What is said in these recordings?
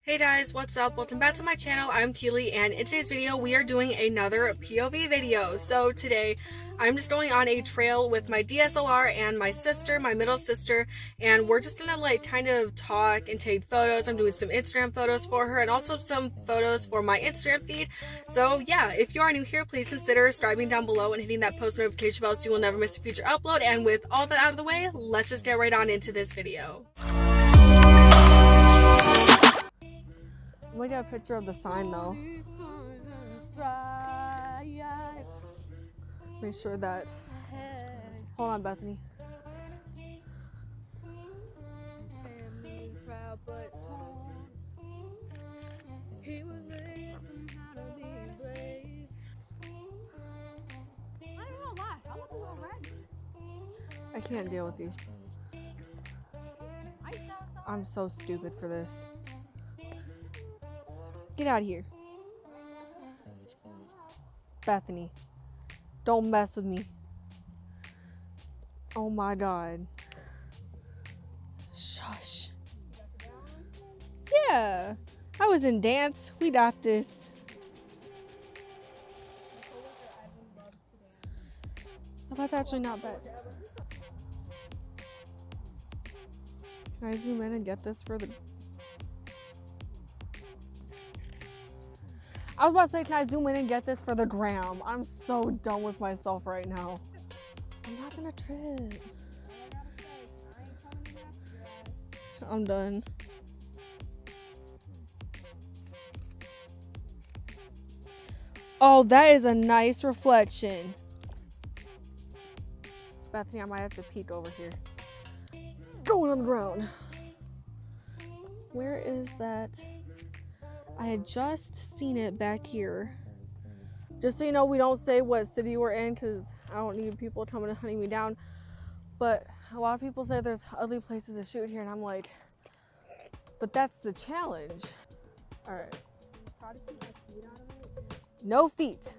Hey guys, what's up? Welcome back to my channel. I'm Keely, and in today's video we are doing another POV video. So today I'm just going on a trail with my DSLR and my sister, my middle sister, and we're just gonna like kind of talk and take photos. I'm doing some Instagram photos for her and also some photos for my Instagram feed. So yeah, if you are new here, please consider subscribing down below and hitting that post notification bell so you will never miss a future upload. And with all that out of the way, let's just get right on into this video. I'm gonna get a picture of the sign though. Make sure that. Hold on, Bethany. I can't deal with you. I'm so stupid for this. Get out of here. Bethany, don't mess with me. Oh my God. Shush. Yeah, I was in dance. We got this. Well, that's actually not bad. Can I zoom in and get this for the... I was about to say, can I zoom in and get this for the gram? I'm so done with myself right now. I'm not gonna trip. I'm done. Oh, that is a nice reflection. Bethany, I might have to peek over here. Going on the ground. Where is that? I had just seen it back here. Just so you know, we don't say what city we're in because I don't need people coming and hunting me down. But a lot of people say there's ugly places to shoot here, and I'm like, but that's the challenge. All right. No feet.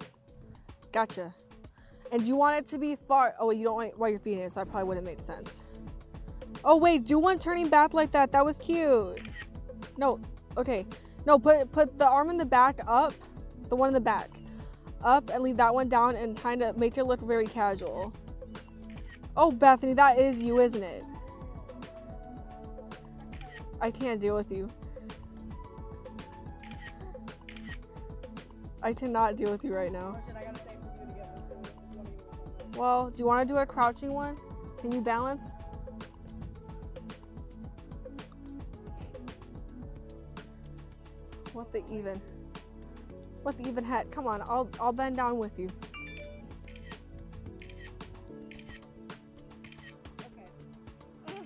Gotcha. And do you want it to be far? Oh, wait, you don't want where your feet is, so that probably wouldn't make sense. Oh, wait, do one turning back like that. That was cute. No, okay. No, put the arm in the back up, the one in the back up, and leave that one down and kind of make it look very casual. Oh, Bethany, that is you, isn't it? I can't deal with you. I cannot deal with you right now. Well, do you want to do a crouching one? Can you balance? What the even heck? Come on, I'll bend down with you. Okay.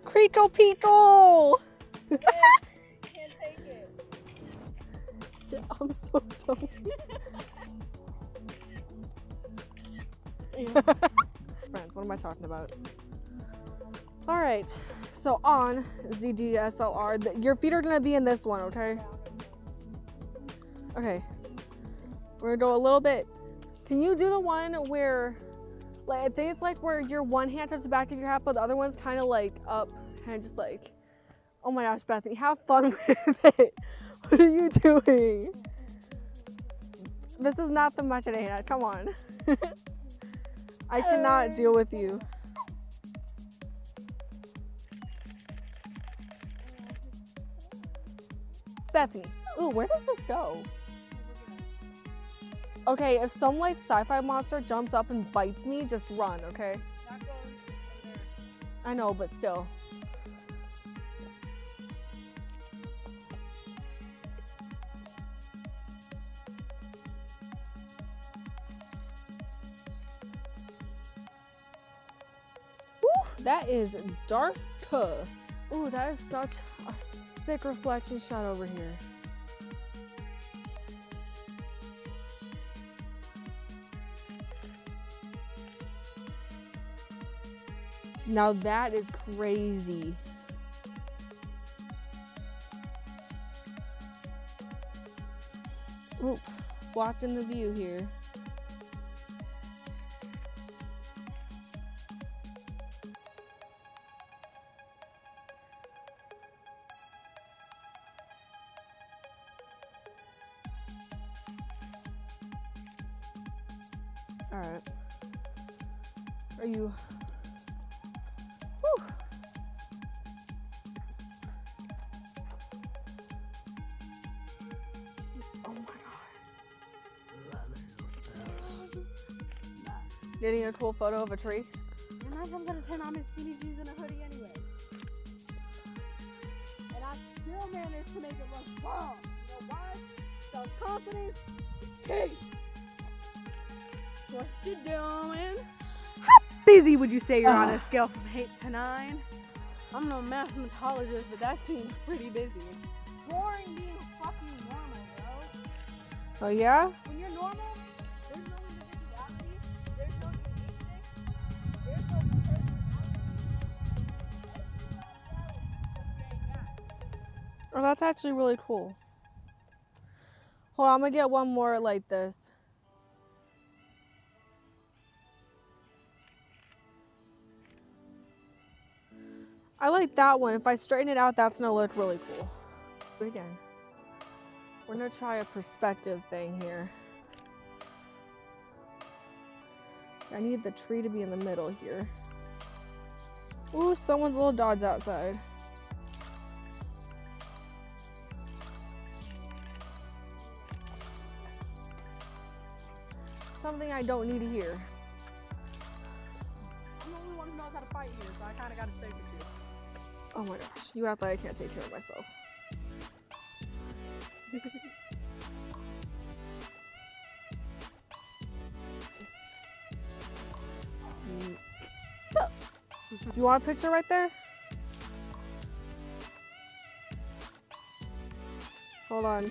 Creaco Pico! Can't take it. Yeah, I'm so dumb. Friends, what am I talking about? All right, so on ZDSLR, your feet are gonna be in this one, okay? Okay, we're gonna go a little bit. Can you do the one where, like, I think it's like where your one hand touches the back of your hat, but the other one's kind of like up and just like, oh my gosh, Bethany, have fun with it. What are you doing? This is not the Macarena, come on. I cannot deal with you. Bethany, ooh, where does this go? Okay, if some like sci-fi monster jumps up and bites me, just run, okay? That goes there. I know, but still. Ooh, that is dark. Ooh, that is such a sick reflection shot over here. Now that is crazy. Oop, blocking the view here. All right. Are you? Whew. Oh my God. Getting a cool photo of a tree. And I'm gonna turn on my skinny jeans and a hoodie anyway. And I still managed to make it look bomb. You know why? Self-confidence is key. What you doing? How busy would you say you're on a scale from 8 to 9? I'm no mathematologist, but that seems pretty busy. It's boring being fucking normal, bro. Oh yeah? When you're normal, there's no individuality, there's no uniqueness, there's no personality. Oh, that's actually really cool. Hold on, I'm gonna get one more like this. I like that one. If I straighten it out, that's gonna look really cool. Do it again. We're gonna try a perspective thing here. I need the tree to be in the middle here. Ooh, someone's little dog's outside. Something I don't need to hear. I'm the only one who knows how to fight here, so I kind of got to stay with you. Oh my gosh, you act like I can't take care of myself. Do you want a picture right there? Hold on.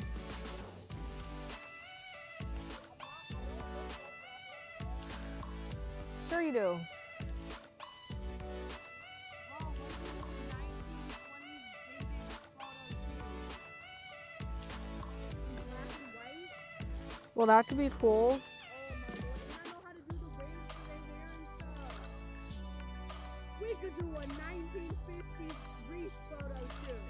Sure you do. Well, that could be cool. We could do a 1950s Grease photo shoot.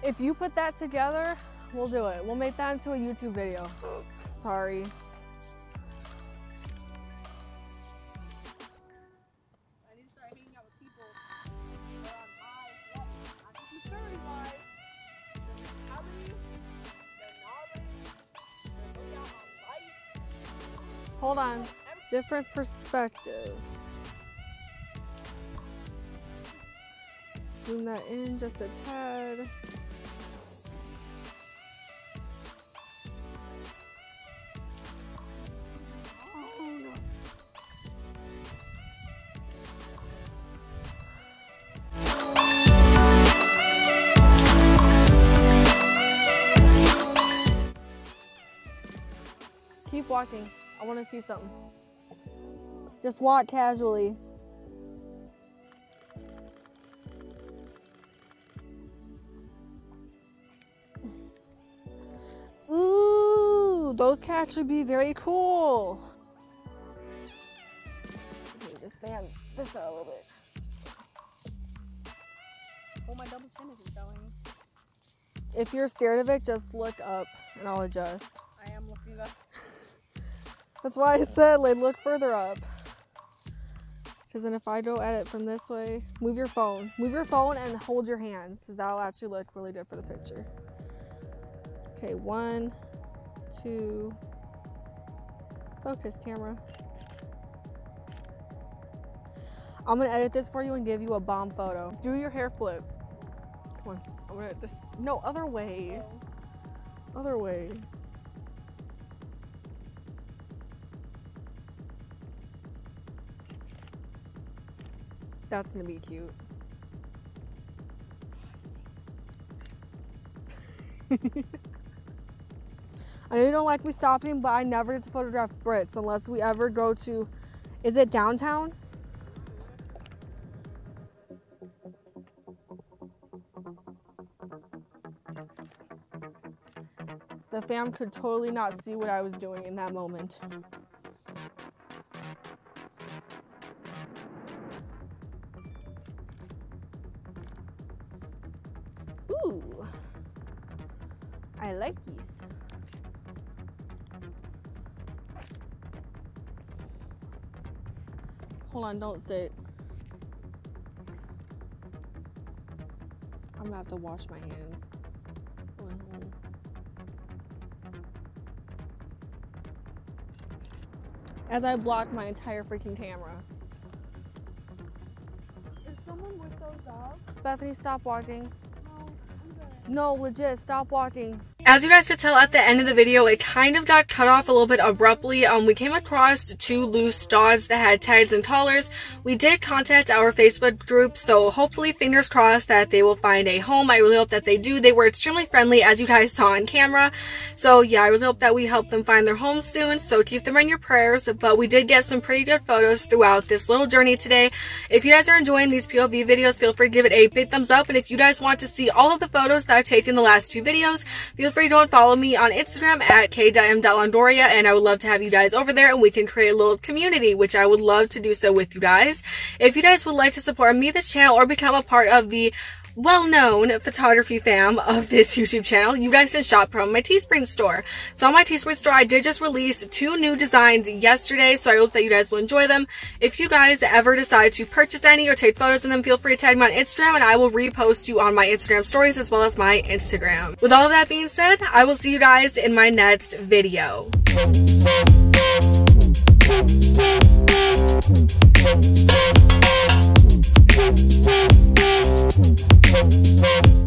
If you put that together, we'll do it. We'll make that into a YouTube video. Sorry. I need to start hanging out with people that are on my level. Not just story-wise, the mentality, the knowledge, the look out on life. Hold on. Different perspective. Zoom that in just a tad. Oh no. Keep walking. I want to see something. Just walk casually. Ooh, those can actually be very cool. Okay, just fan this out a little bit. Oh, my double chin isn't showing. If you're scared of it, just look up and I'll adjust. I am looking up. That's why I said, like, look further up. Because then if I go at it from this way, move your phone. Move your phone and hold your hands, because that'll actually look really good for the picture. Okay, 1, 2, focus camera. I'm gonna edit this for you and give you a bomb photo. Do your hair flip. Come on, I'm gonna this. No, other way. Other way. That's gonna be cute. I know you don't like me stopping, but I never get to photograph Brits unless we ever go to, is it downtown? The fam could totally not see what I was doing in that moment. Ooh, I like these. Hold on, don't sit. I'm gonna have to wash my hands. As I blocked my entire freaking camera. Is someone with those dogs? Bethany, stop walking. No, I'm good. No, legit, stop walking. As you guys could tell at the end of the video, it kind of got cut off a little bit abruptly. We came across 2 loose dogs that had tags and collars. We did contact our Facebook group, so hopefully, fingers crossed, that they will find a home. I really hope that they do. They were extremely friendly, as you guys saw on camera. So yeah, I really hope that we help them find their home soon, so keep them in your prayers. But we did get some pretty good photos throughout this little journey today. If you guys are enjoying these POV videos, feel free to give it a big thumbs up. And if you guys want to see all of the photos that I've taken in the last 2 videos, feel free to follow me on Instagram at K.M.Longoria, and I would love to have you guys over there and we can create a little community, which I would love to do so with you guys. If you guys would like to support me, this channel, or become a part of the well-known photography fam of this YouTube channel, you guys can shop from my Teespring store. So on my Teespring store, I did just release 2 new designs yesterday, so I hope that you guys will enjoy them. If you guys ever decide to purchase any or take photos of them, feel free to tag me on Instagram and I will repost you on my Instagram stories as well as my Instagram. With all of that being said, I will see you guys in my next video. We'll be right back.